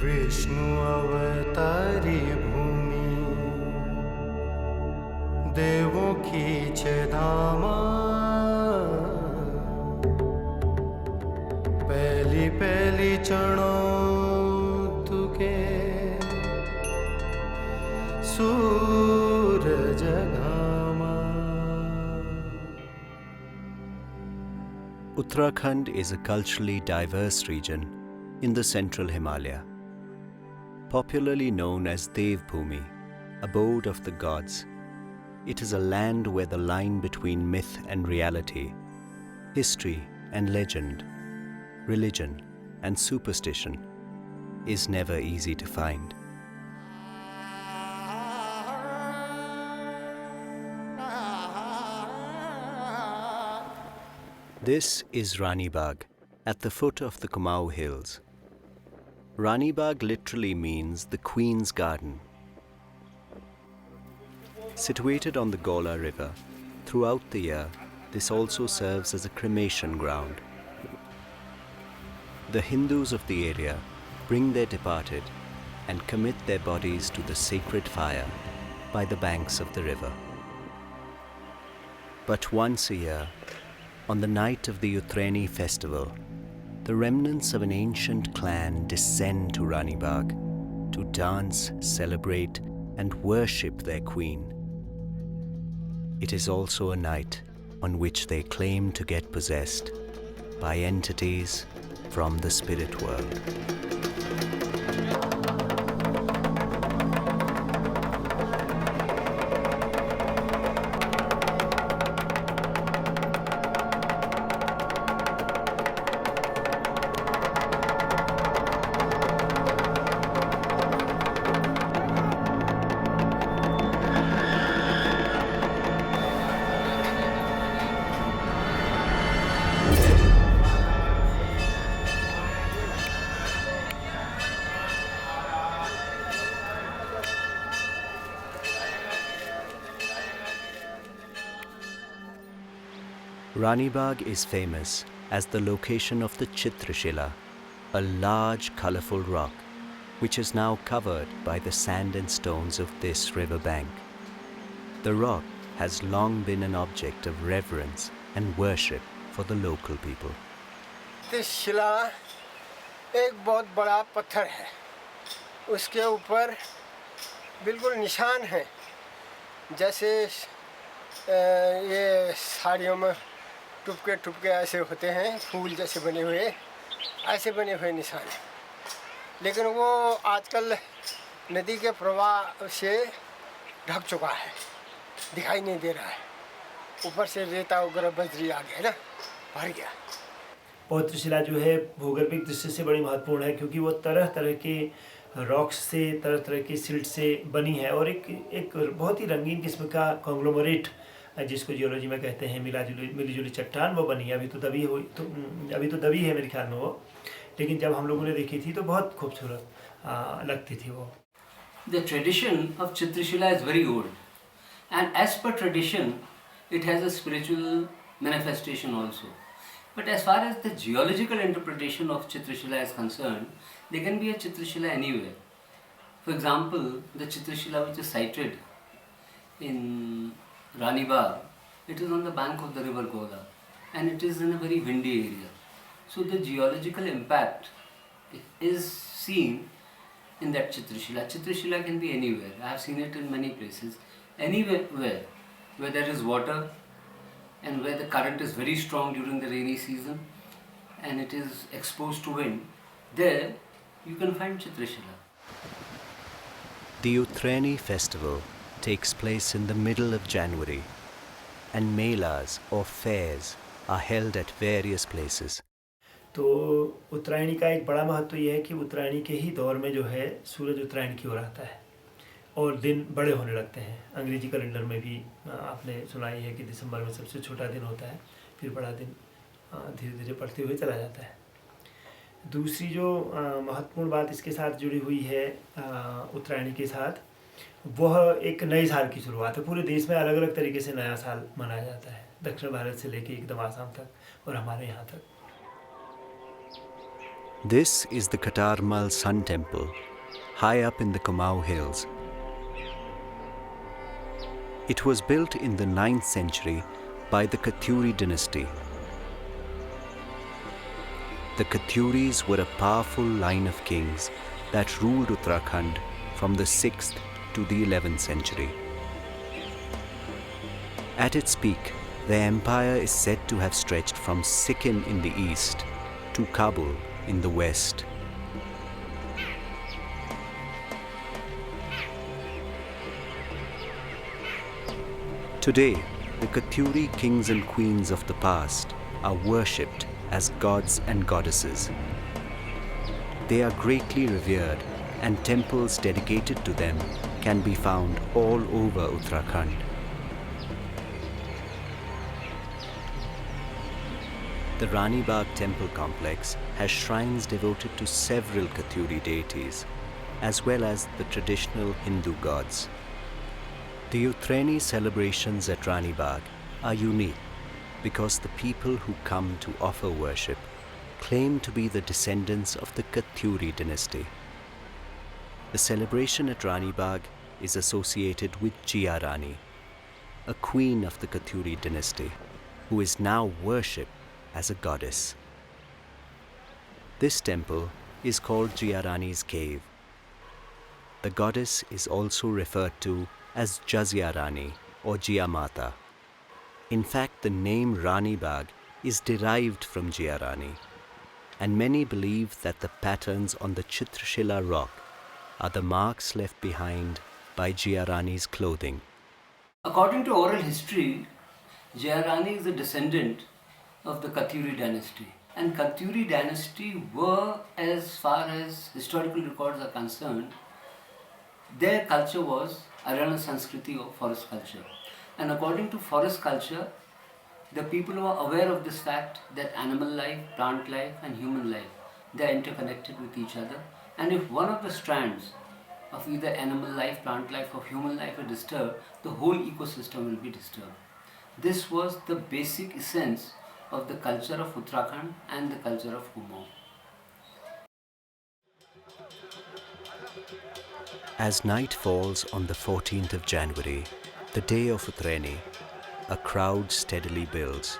विष्णु अवतारी भूमि देवों खींचे धामा पहली पहली चढ़ो तुके सूरज घामा. Uttarakhand is a culturally diverse region in the central Himalaya. Popularly known as Devbhumi, abode of the gods, it is a land where the line between myth and reality, history and legend, religion and superstition is never easy to find. This is Rani Bagh, at the foot of the Kumaon Hills. Rani Bagh literally means the Queen's Garden. Situated on the Gola River, throughout the year, this also serves as a cremation ground. The Hindus of the area bring their departed and commit their bodies to the sacred fire by the banks of the river. But once a year, on the night of the Utreni festival, the remnants of an ancient clan descend to Rani Bagh to dance, celebrate, and worship their queen. It is also a night on which they claim to get possessed by entities from the spirit world. Rani Bagh is famous as the location of the Chitrashila, a large colourful rock which is now covered by the sand and stones of this river bank. The rock has long been an object of reverence and worship for the local people. this शिला एक बहुत बड़ा पत्थर है, उसके ऊपर बिल्कुल निशान है, जैसे ये साड़ियों में टुपके टुपके ऐसे होते हैं, फूल जैसे बने हुए, ऐसे बने हुए निशान हैं. लेकिन वो आजकल नदी के प्रवाह से ढक चुका है, दिखाई नहीं दे रहा है. ऊपर से रेता वगैरह बजरी आ गया ना, भर गया. पौत्रशिला जो है भूगर्भिक दृष्टि से बड़ी महत्वपूर्ण है, क्योंकि वो तरह तरह के रॉक्स से, तरह तरह की सिल्ट से बनी है और एक बहुत ही रंगीन किस्म का कॉन्ग्लोमरेट, जिसको जियोलॉजी में कहते हैं मिली जुली चट्टान, वो बनी है. अभी तो दबी है मेरे ख्याल में वो, लेकिन जब हम लोगों ने देखी थी तो बहुत खूबसूरत लगती थी वो. The tradition of Chitrashila is very old, and as per tradition, it has a spiritual manifestation also. But as far as the geological interpretation of Chitrashila is concerned, there can be a Chitrashila anywhere. For example, the Chitrashila which is sited in Rani Bagh, it is on the bank of the river Gola, and it is in a very windy area. So the geological impact is seen in that Chitrashila. Chitrashila can be anywhere. I have seen it in many places. Anywhere where there is water and where the current is very strong during the rainy season and it is exposed to wind, there you can find Chitrashila. The Utreni festival takes place in the middle of January, and melas or fairs are held at various places. तो उत्तरायणी का एक बड़ा महत्व ये है कि उत्तरायणी के ही दौर में जो है सूरज उत्तरायण की ओर आता है और दिन बड़े होने लगते हैं. अंग्रेजी कैलेंडर में भी आपने सुना ही है कि दिसंबर में सबसे छोटा दिन होता है, फिर बड़ा दिन धीरे धीरे बढ़ते हुए चला जाता है. दूसरी जो महत्वपूर्ण बात इसके साथ जुड़ी हुई है उत्तरायणी के साथ, वह एक नए साल की शुरुआत है. पूरे देश में अलग अलग तरीके से नया साल मनाया जाता है, दक्षिण भारत से लेकर एकदम आसाम तक और हमारे यहाँ तक. This is the Katarmal Sun Temple, high up in the Kumaon Hills. It was built in the 9th century by the Katyuri dynasty. The Katyuris were a powerful line of kings that ruled Uttarakhand from the 6th to the 11th century. At its peak, their empire is said to have stretched from Sikkim in the east to Kabul in the west. Today, the Katyuri kings and queens of the past are worshipped as gods and goddesses. They are greatly revered, and temples dedicated to them can be found all over Uttarakhand. The Rani Bagh temple complex has shrines devoted to several Katyuri deities, as well as the traditional Hindu gods. The Uttreni celebrations at Rani Bagh are unique because the people who come to offer worship claim to be the descendants of the Katyuri dynasty. The celebration at Rani Bagh is associated with Jiya Rani, a queen of the Katyuri dynasty, who is now worshipped as a goddess. This temple is called Jiya Rani's cave. The goddess is also referred to as Jazia Rani or Jiya Mata. In fact, the name Rani Bagh is derived from Jiya Rani, and many believe that the patterns on the Chitrashila rock are the marks left behind by Jiya Rani's clothing. According to oral history, Jiya Rani is a descendant of the Katyuri dynasty. And Katyuri dynasty were, as far as historical records are concerned, their culture was Arana Sanskriti or forest culture. And according to forest culture, the people were aware of this fact that animal life, plant life and human life, they are interconnected with each other. And if one of the strands of either animal life, plant life or human life are disturbed, the whole ecosystem will be disturbed. This was the basic essence of the culture of Uttarakhand and the culture of Kumaon. As night falls on the 14th of January, the day of Uttreni, a crowd steadily builds.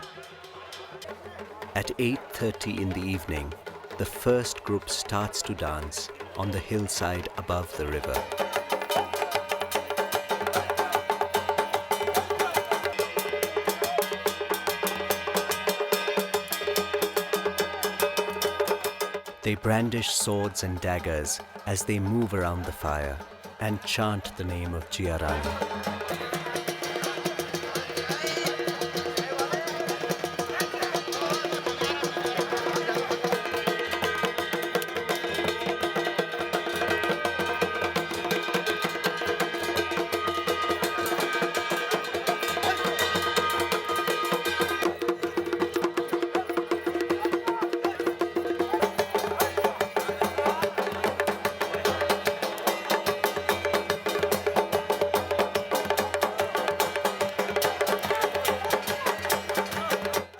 At 8:30 in the evening, the first group starts to dance on the hillside above the river. They brandish swords and daggers as they move around the fire and chant the name of Jiya Rani.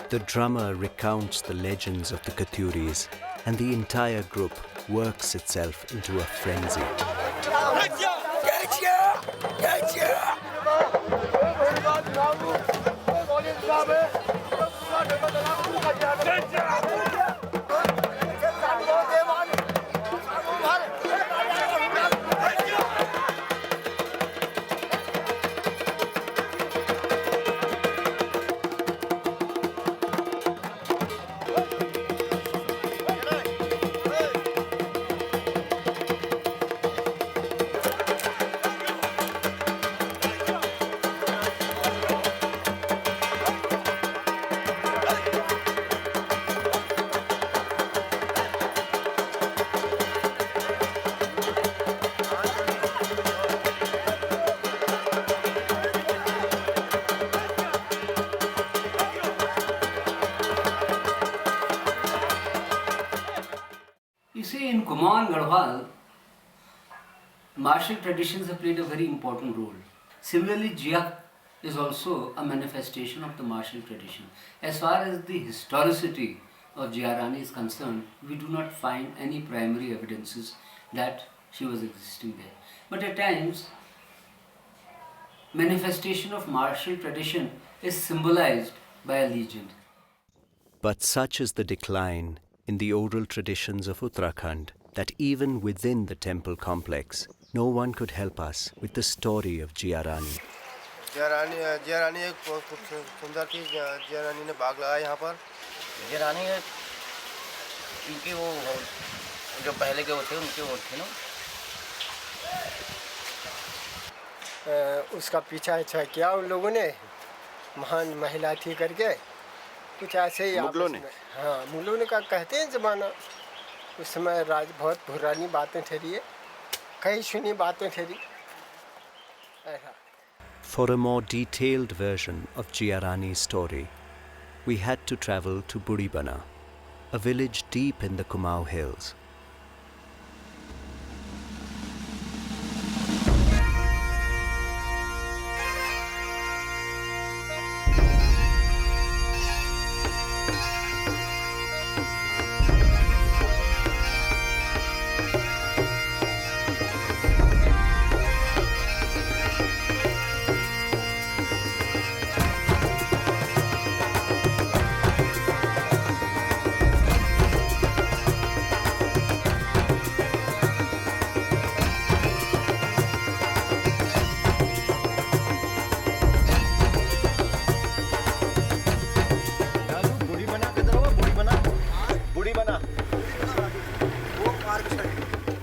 The drummer recounts the legends of the Katyuris, and the entire group works itself into a frenzy. You see, in Kumaon and Garhwal, martial traditions have played a very important role. Similarly, Jiya is also a manifestation of the martial tradition. As far as the historicity of Jiya Rani is concerned, we do not find any primary evidences that she was existing there. But at times, manifestation of martial tradition is symbolized by a legend. But such is the decline in the oral traditions of Uttarakhand that even within the temple complex, no one could help us with the story of Jiya Rani. जिया रानी एक बहुत सुंदर थी। जिया रानी ने बाग लगाया यहाँ पर। ये रानी है इनकी वो जो पहले के वो थे उनके वो थे ना उसका पीछा अच्छा किया उन लोगों ने, महान महिला थी करके कुछ ऐसे ही मुगलों ने? हाँ, मुगलों ने कहते हैं ज़माना। उस समय बहुत पुरानी बातें ठहरी है, कई सुनी बातें ठहरी ऐसा। For a more detailed version of Jiya Rani's story, we had to travel to Buribana, a village deep in the Kumaon hills.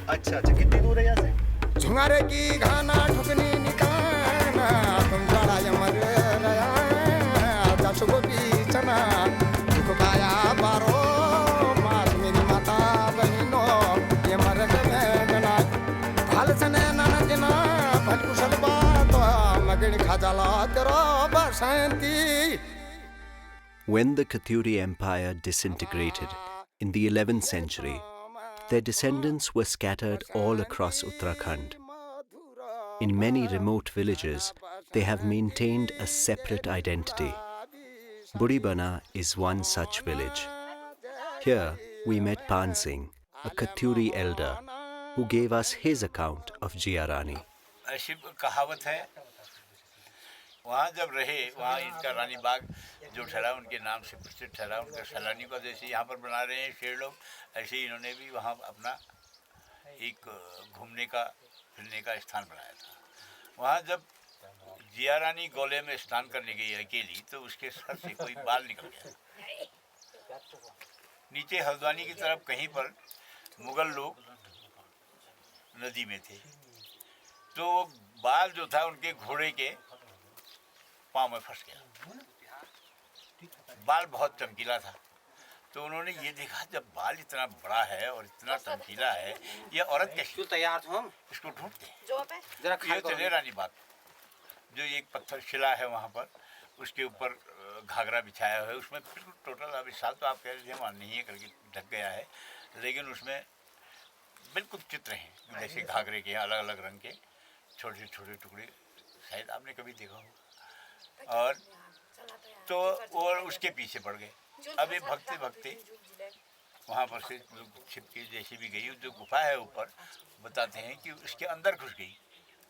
अच्छा कितनी दूर है यहाँ से? झुंगारे की घाना ठुकनी निकाना तुम बड़ा यमर गया दस को बीचना दुख पाया बारो मात मेरी माता बहनों ये मर गना फल सने ननदिना फल कुशल बात मगन खजाला तेरो बसंती। When the Katyuri Empire disintegrated in the 11th century, their descendants were scattered all across Uttarakhand. In many remote villages, they have maintained a separate identity. Buribana is one such village. Here, we met Pan Singh, a Katyuri elder, who gave us his account of Jiya Rani. ऐसी कहावत है, वहाँ जब रहे वहाँ इनका रानी बाग जो ठहरा उनके नाम से प्रसिद्ध ठहरा। उनका सैलानियों का जैसे यहाँ पर बना रहे हैं शेर लोग, ऐसे ही इन्होंने भी वहाँ अपना एक घूमने का फिरने का स्थान बनाया था। वहाँ जब जिया रानी गोले में स्नान करने गई अकेली तो उसके सर से कोई बाल निकल गया। नीचे हल्द्वानी की तरफ कहीं पर मुगल लोग नदी में थे, तो बाल जो था उनके घोड़े के पाँव में फंस गया। बाल बहुत चमकीला था, तो उन्होंने ये देखा जब बाल इतना बड़ा है और इतना चमकीला है, ये औरत कैसी? तैयार हो हम इसको ढूंढते हैं। चले रानी बाग जो एक पत्थर शिला है वहाँ पर, उसके ऊपर घाघरा बिछाया हुआ है। उसमें बिल्कुल टोटल अब इस साल तो आप कह रहे थे वहाँ नहीं है करके ढक गया है, लेकिन उसमें बिल्कुल चित्र हैं जैसे घाघरे के अलग अलग रंग के छोटे छोटे टुकड़े, शायद आपने कभी देखा होगा। और तो और उसके पीछे पड़ गए। अब ये भगते भगते वहाँ पर से छिप के जैसे भी गई, जो गुफा है ऊपर बताते हैं कि उसके अंदर घुस गई,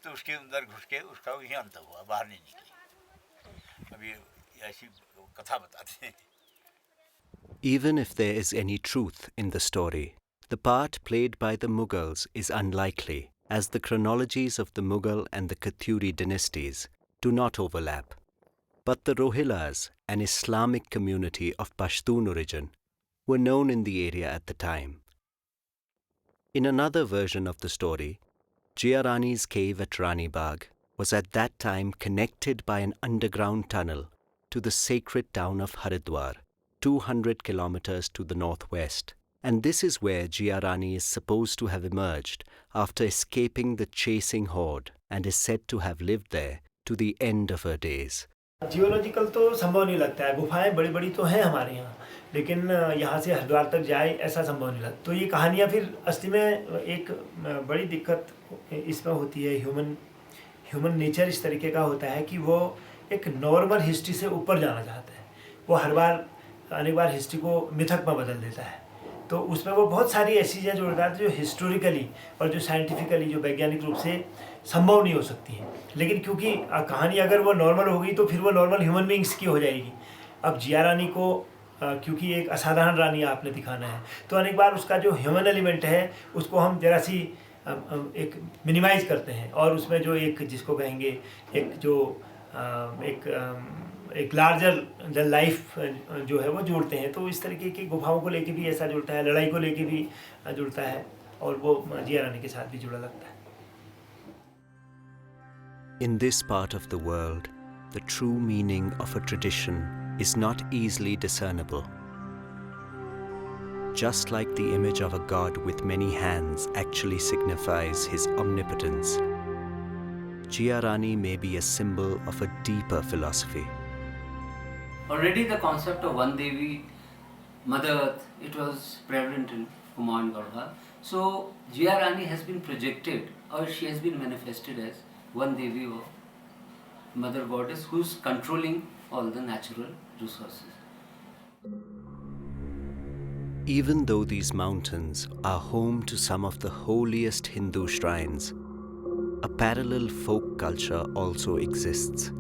तो उसके अंदर घुस के उसका वही अंत हुआ, बाहर नहीं निकली। अब ये ऐसी कथा बताते हैं। Even if there is any truth in the story, the part played by the Mughals is unlikely, as the chronologies of the Mughal and the Katyuri dynasties do not overlap. But the Rohillas, an Islamic community of Pashtun origin, were known in the area at the time. In another version of the story, Jiya Rani's cave at Rani Bagh was at that time connected by an underground tunnel to the sacred town of Haridwar, 200 kilometers to the northwest. And this is where Jiya Rani is supposed to have emerged after escaping the chasing horde and is said to have lived there to the end of her days. Geological तो संभव नहीं लगता है। गुफाएं बड़ी बड़ी तो हैं हमारे यहाँ, लेकिन यहाँ से हरिद्वार तक जाए ऐसा संभव नहीं लगता। तो ये कहानियाँ फिर असली में एक बड़ी दिक्कत इसमें होती है। ह्यूमन नेचर इस तरीके का होता है कि वो एक नॉर्मल हिस्ट्री से ऊपर जाना चाहता है। वो हर बार अनेक बार हिस्ट्री को मिथक में बदल देता है। तो उसमें वो बहुत सारी ऐसी चीज़ें जोड़ता है जो हिस्टोरिकली और जो साइंटिफिकली, जो वैज्ञानिक रूप से संभव नहीं हो सकती हैं। लेकिन क्योंकि कहानी अगर वो नॉर्मल होगी तो फिर वो नॉर्मल ह्यूमन बींग्स की हो जाएगी। अब जिया रानी को क्योंकि एक असाधारण रानी आपने दिखाना है, तो अनेक बार उसका जो ह्यूमन एलिमेंट है उसको हम जरा सी एक मिनिमाइज करते हैं, और उसमें जो एक जिसको कहेंगे एक जो एक लार्जर लाइफ जो है वो जोड़ते हैं। तो इस तरीके की गुफाओं को लेके भी ऐसा जुड़ता है, लड़ाई को लेके भी जुड़ता है, और वो जिया रानी के साथ भी जुड़ा लगता है। In this part of the world, the true meaning of a tradition is not easily discernible. Just like the image of a god with many hands actually signifies his omnipotence, Jiya Rani may be a symbol of a deeper philosophy. Already the concept of one Devi, Mother Earth, it was prevalent in Kumaon Garhwal. So Jiya Rani has been projected, or she has been manifested as one Devi or Mother Goddess who's controlling all the natural resources. Even though these mountains are home to some of the holiest Hindu shrines, a parallel folk culture also exists.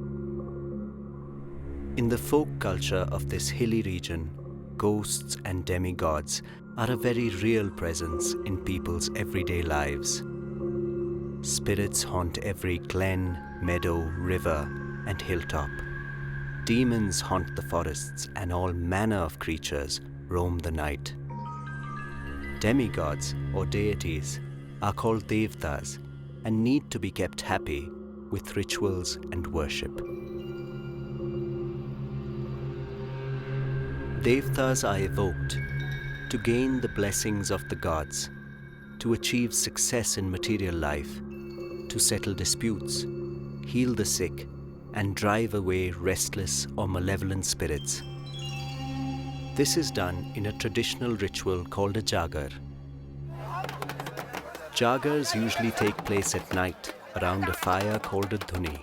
In the folk culture of this hilly region, ghosts and demigods are a very real presence in people's everyday lives. Spirits haunt every glen, meadow, river, and hilltop. Demons haunt the forests, and all manner of creatures roam the night. Demigods or deities are called devtas and need to be kept happy with rituals and worship. Devtas are evoked to gain the blessings of the gods, to achieve success in material life, to settle disputes, heal the sick, and drive away restless or malevolent spirits. This is done in a traditional ritual called a jagar. Jagars usually take place at night around a fire called a dhuni.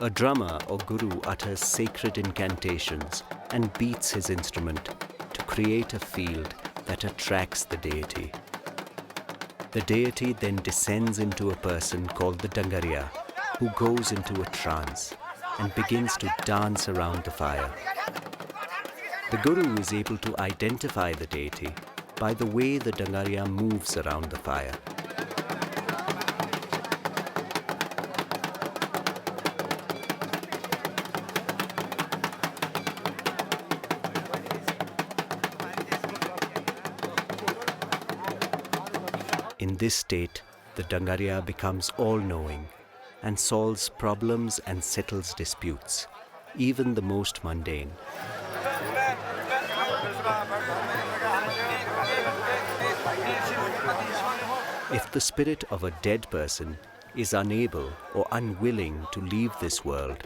A drummer or guru utters sacred incantations and beats his instrument to create a field that attracts the deity. The deity then descends into a person called the Dangaria, who goes into a trance and begins to dance around the fire. The guru is able to identify the deity by the way the Dangaria moves around the fire. In this state, the Dangaria becomes all-knowing and solves problems and settles disputes, even the most mundane. If the spirit of a dead person is unable or unwilling to leave this world,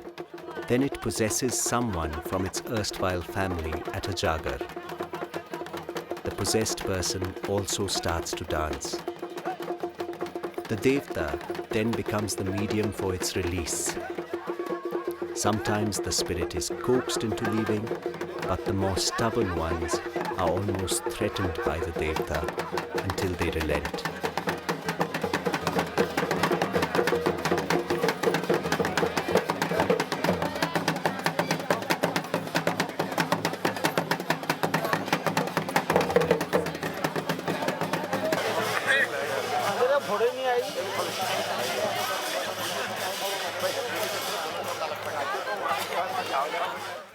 then it possesses someone from its erstwhile family at a jagar. The possessed person also starts to dance. The devta then becomes the medium for its release. Sometimes the spirit is coaxed into leaving, but the more stubborn ones are almost threatened by the devta until they relent.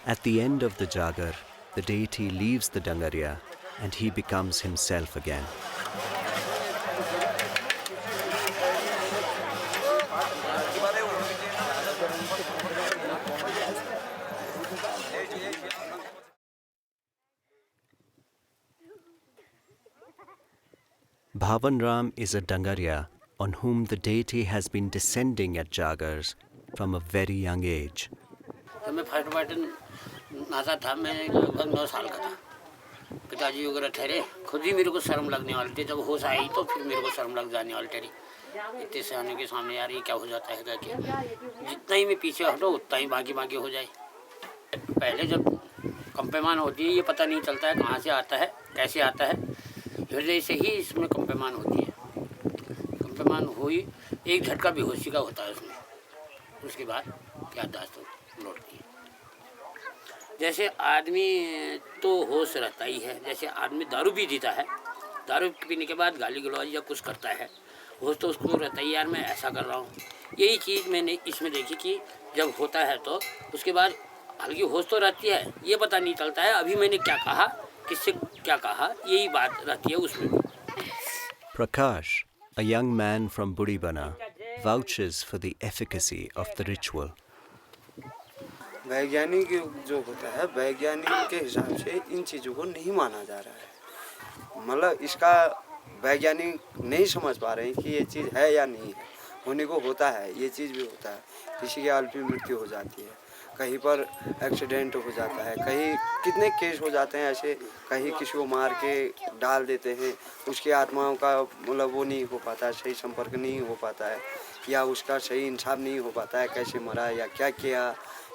At the end of the jagar, the deity leaves the Dangaria and he becomes himself again. Bhavan Ram is a Dangaria on whom the deity has been descending at jagars from a very young age. जब मैं first button नाचा था, मैं लगभग 9 साल का था। पिताजी वगैरह ठहरे, खुद ही मेरे को शर्म लगने वाली थी। जब होश आई तो फिर मेरे को शर्म लग जाने वाली ठहरी। इतने से आने के सामने यार ये क्या हो जाता है कि जितना ही मैं पीछे हटो उतना ही बाकी बाकी हो जाए। पहले जब कंपेमान होती है, ये पता नहीं चलता है कहाँ से आता है, कैसे आता है। हृदय से ही इसमें कंपेमान होती है। कंपेमान हुई, एक झटका बेहोशी का होता है उसमें, उसके बाद याददाश्त लौटती है। जैसे आदमी तो होश रहता ही है, जैसे आदमी दारू पी देता है, दारू पीने के बाद गाली गलौज या कुछ करता है, होश तो उसको रहता ही, यार मैं ऐसा कर रहा हूँ। यही चीज़ मैंने इसमें देखी कि जब होता है तो उसके बाद हल्की होश तो रहती है, ये पता नहीं चलता है अभी मैंने क्या कहा, किससे क्या कहा, यही बात रहती है उसमें भी। Prakash, a young man from Buribana, vouches for the efficacy of the ritual. वैज्ञानिक जो होता है, वैज्ञानिक के हिसाब से इन चीज़ों को नहीं माना जा रहा है। मतलब इसका वैज्ञानिक नहीं समझ पा रहे हैं कि ये चीज़ है या नहीं है। होने को होता है, ये चीज़ भी होता है। किसी की अल्पी मृत्यु हो जाती है, कहीं पर एक्सीडेंट हो जाता है, कहीं कितने केस हो जाते हैं ऐसे, कहीं किसी को मार के डाल देते हैं, उसकी आत्माओं का मतलब वो नहीं हो पाता है, सही संपर्क नहीं हो पाता है, या उसका सही इंसाफ नहीं हो पाता है, कैसे मरा या क्या किया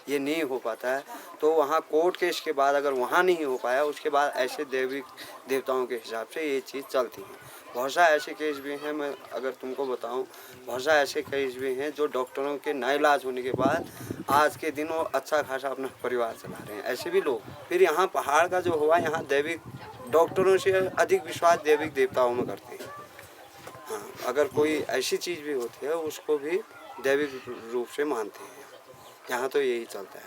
ये नहीं हो पाता है। तो वहाँ कोर्ट केस के बाद अगर वहाँ नहीं हो पाया, उसके बाद ऐसे देवी देवताओं के हिसाब से ये चीज़ चलती है। बहुत सा ऐसे केस भी हैं, मैं अगर तुमको बताऊं, बहुत सा ऐसे केस भी हैं जो डॉक्टरों के नाइलाज होने के बाद आज के दिन वो अच्छा खासा अपना परिवार चला रहे हैं, ऐसे भी लोग। फिर यहाँ पहाड़ का जो हुआ, यहाँ दैविक डॉक्टरों से अधिक विश्वास दैविक देवताओं में करते हैं। हाँ, अगर कोई ऐसी चीज़ भी होती है उसको भी दैविक रूप से मानते हैं। यहाँ तो यही चलता है।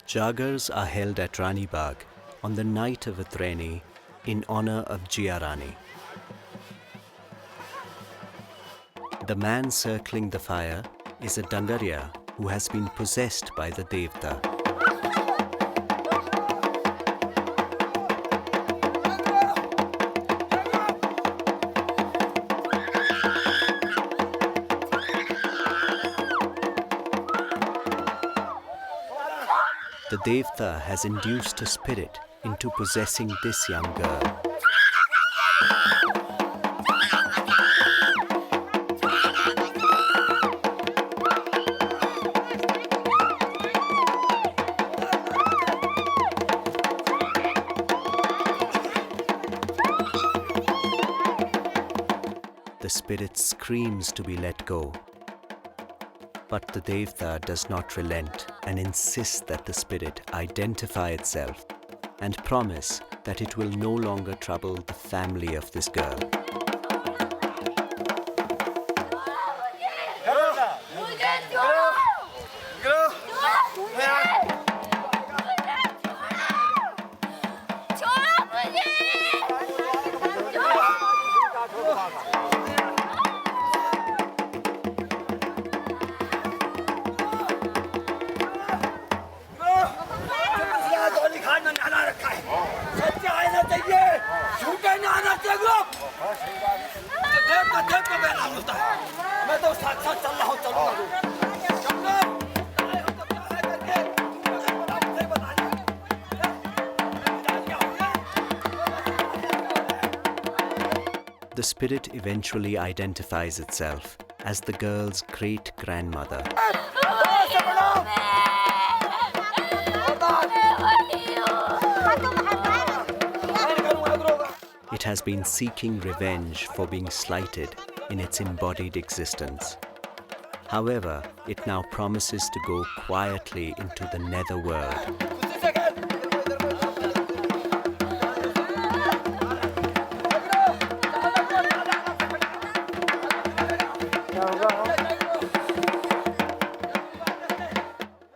Jagars are held at Rani Bagh on the night of Utraini in honor of Jiya Rani. The man circling the fire is a Dangaria who has been possessed by the Devta. The Devta has induced a spirit into possessing this young girl. The spirit screams to be let go. But the Devta does not relent and insists that the spirit identify itself and promise that it will no longer trouble the family of this girl. The spirit eventually identifies itself as the girl's great-grandmother. It has been seeking revenge for being slighted in its embodied existence. However, it now promises to go quietly into the netherworld.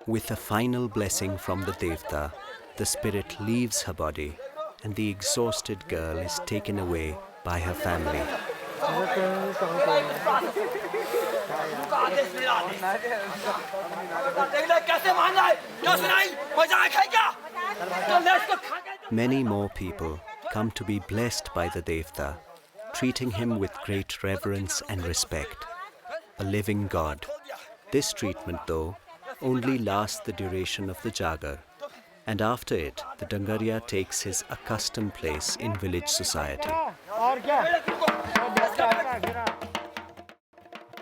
With a final blessing from the Devta, the spirit leaves her body and the exhausted girl is taken away by her family. Many more people come to be blessed by the Devta, treating him with great reverence and respect. A living god. This treatment, though, only lasts the duration of the Jagar, and after it, the Dangaria takes his accustomed place in village society.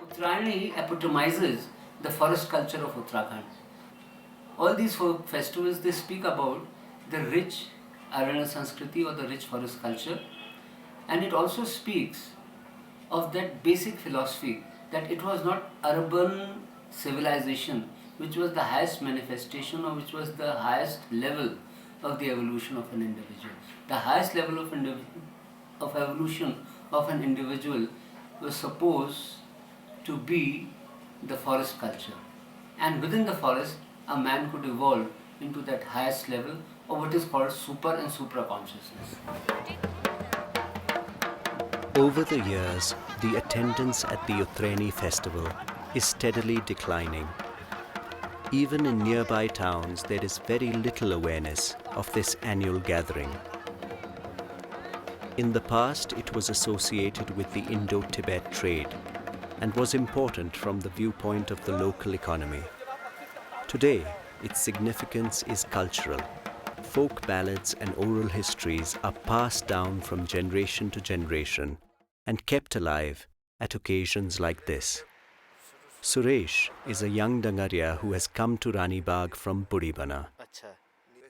Uttarani epitomizes the forest culture of Uttarakhand. all these folk festivals, they speak about the rich Aranya Sanskriti or the rich forest culture, and it also speaks of that basic philosophy that it was not urban civilization which was the highest manifestation or which was the highest level of the evolution of an individual. The highest level of evolution of an individual was supposed to be the forest culture, and within the forest a man could evolve into that highest level of what is called super and supra consciousness. Over the years, the attendance at the Utreni festival is steadily declining. Even in nearby towns, there is very little awareness of this annual gathering. In the past, it was associated with the Indo-Tibet trade and was important from the viewpoint of the local economy. Today, its significance is cultural. Folk ballads and oral histories are passed down from generation to generation and kept alive at occasions like this. Suresh is a young Dangaria who has come to Rani Bagh from Budibana.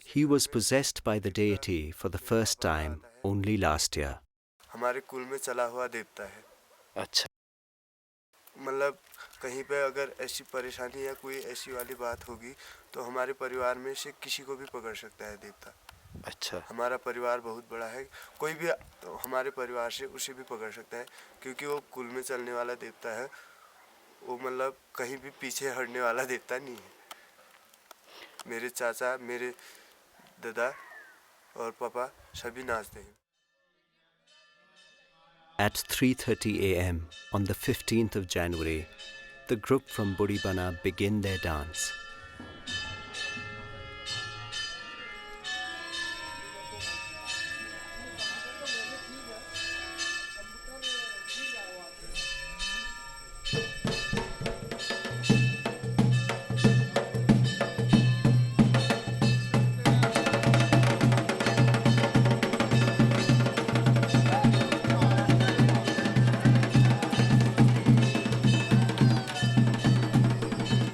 He was possessed by the deity for the first time only last year. हमारे कुल में चला हुआ देवता है। अच्छा, मतलब कहीं पे अगर ऐसी परेशानी या कोई ऐसी वाली बात होगी तो हमारे परिवार में से किसी को भी पकड़ सकता है देवता। अच्छा, हमारा परिवार बहुत बड़ा है, कोई भी तो हमारे परिवार से उसे भी पकड़ सकता है क्योंकि वो कुल में चलने वाला देवता है। वो मतलब कहीं भी पीछे हटने वाला देवता नहीं है। मेरे चाचा, मेरे दादा और पापा सभी नाचते हैं। At 3:30 a.m. on the 15th of January, the group from Budibana begin their dance.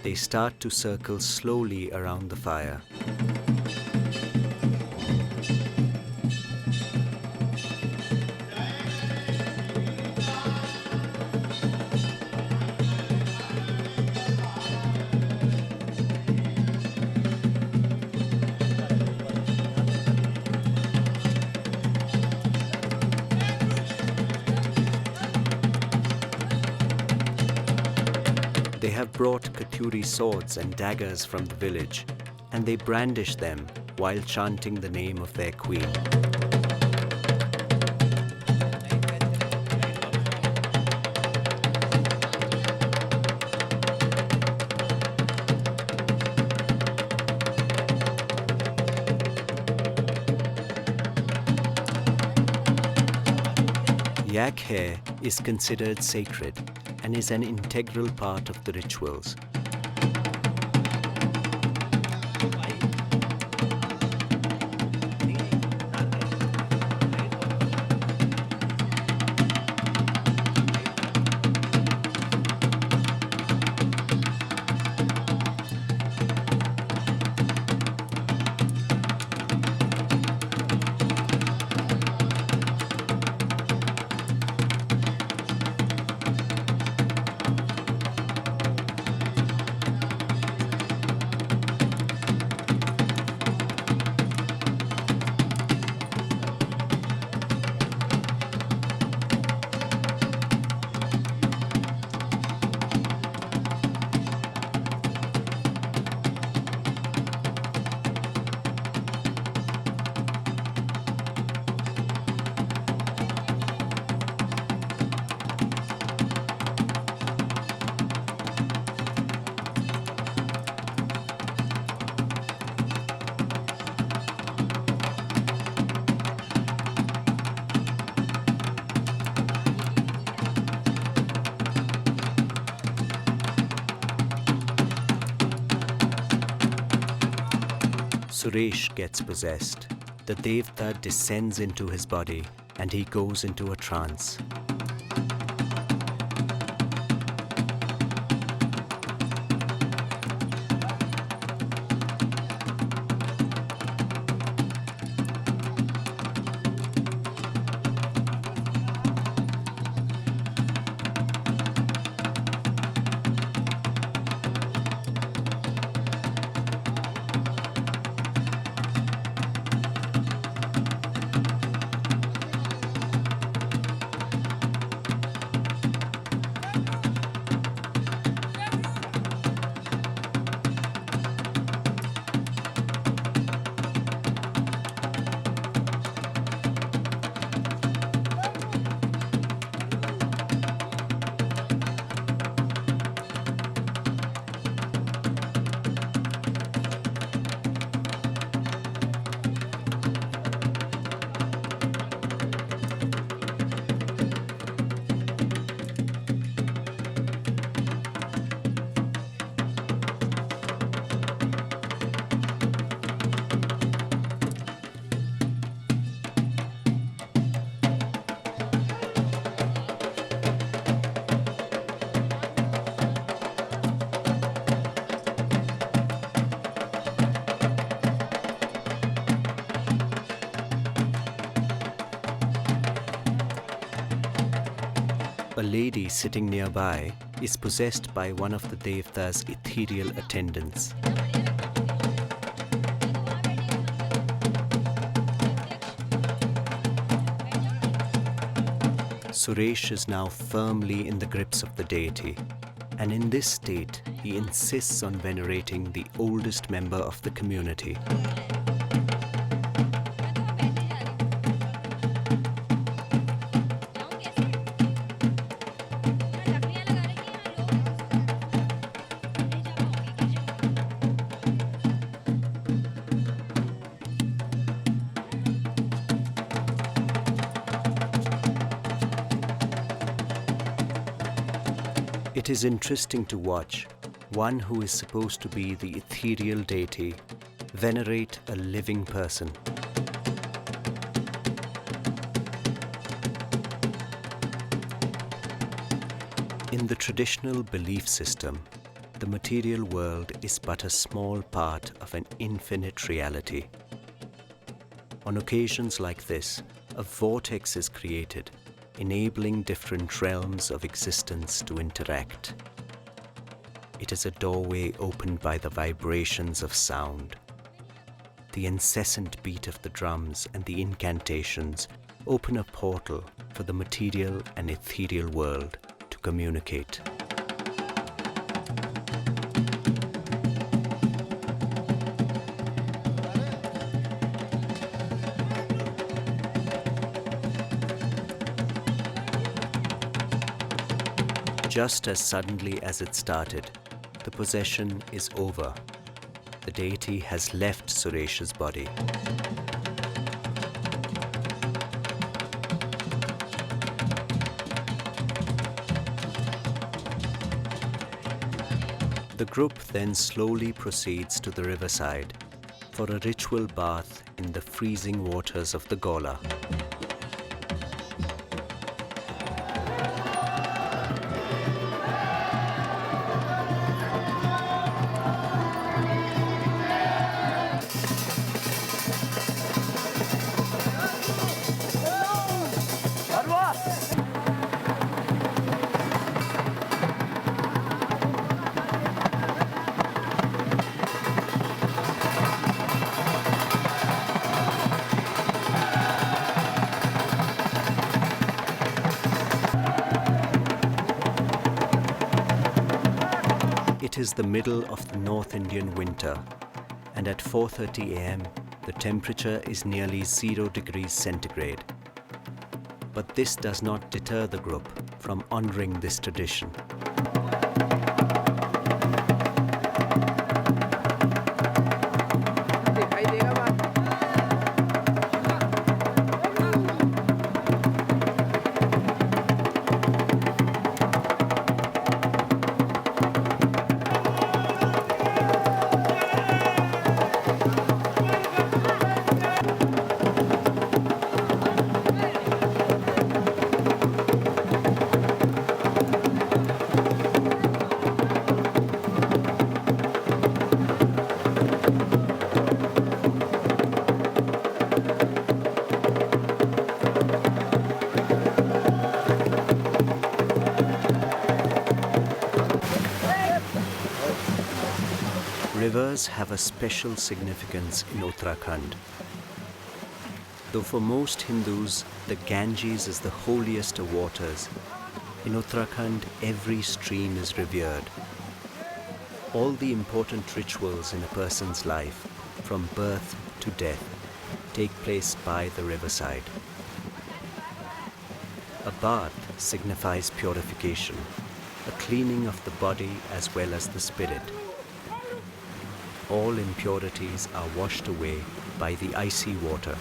They start to circle slowly around the fire. They have brought Katuri swords and daggers from the village, and they brandish them while chanting the name of their queen. Yak hair is considered sacred and is an integral part of the rituals. Suresh gets possessed. The Devta descends into his body and he goes into a trance. A lady sitting nearby is possessed by one of the Devta's ethereal attendants. Suresh is now firmly in the grips of the deity, and in this state, he insists on venerating the oldest member of the community. It is interesting to watch one who is supposed to be the ethereal deity venerate a living person. In the traditional belief system, the material world is but a small part of an infinite reality. On occasions like this, a vortex is created, enabling different realms of existence to interact. It is a doorway opened by the vibrations of sound. The incessant beat of the drums and the incantations open a portal for the material and ethereal world to communicate. Just as suddenly as it started, the possession is over. The deity has left Suresh's body. The group then slowly proceeds to the riverside for a ritual bath in the freezing waters of the Gola. It is the middle of the North Indian winter, and at 4:30 a.m. the temperature is nearly 0 degrees centigrade. But this does not deter the group from honoring this tradition. Rivers have a special significance in Uttarakhand. Though for most Hindus, the Ganges is the holiest of waters, in Uttarakhand every stream is revered. All the important rituals in a person's life, from birth to death, take place by the riverside. A bath signifies purification, a cleaning of the body as well as the spirit. All impurities are washed away by the icy water.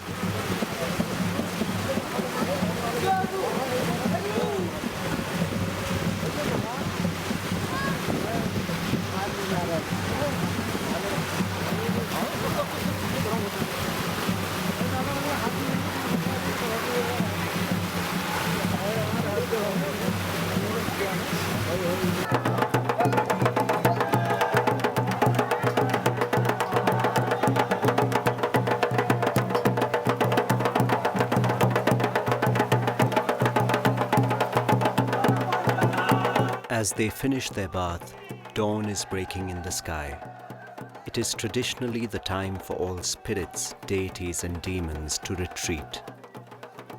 As they finish their bath, dawn is breaking in the sky. It is traditionally the time for all spirits, deities and demons to retreat.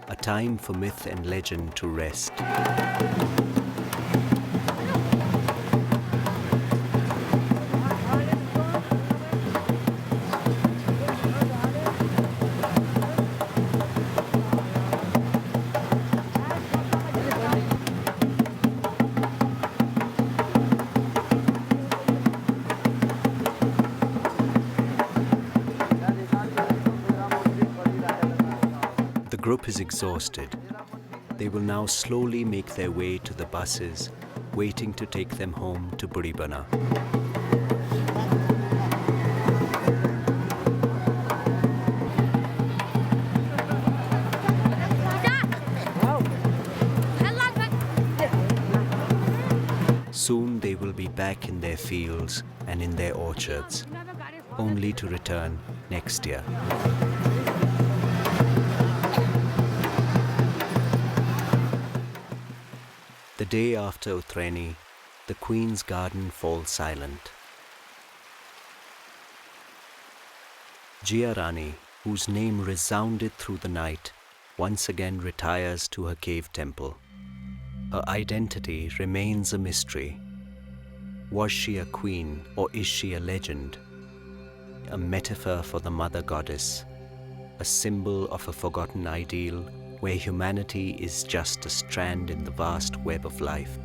A time for myth and legend to rest. The group is exhausted. They will now slowly make their way to the buses, waiting to take them home to Buribana. Soon they will be back in their fields and in their orchards, only to return next year. The day after Utraini, the Queen's garden falls silent. Jiya Rani, whose name resounded through the night, once again retires to her cave temple. Her identity remains a mystery. Was she a queen or is she a legend? A metaphor for the mother goddess, a symbol of a forgotten ideal where humanity is just a strand in the vast web of life?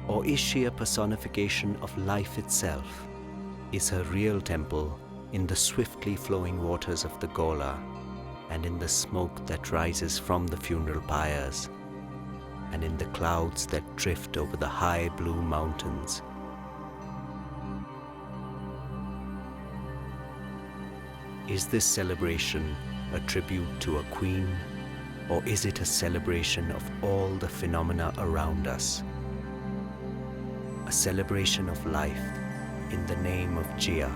Or is she a personification of life itself? Is her real temple in the swiftly flowing waters of the Gola and in the smoke that rises from the funeral pyres and in the clouds that drift over the high blue mountains? Is this celebration a tribute to a queen, or is it a celebration of all the phenomena around us? A celebration of life in the name of Jiya.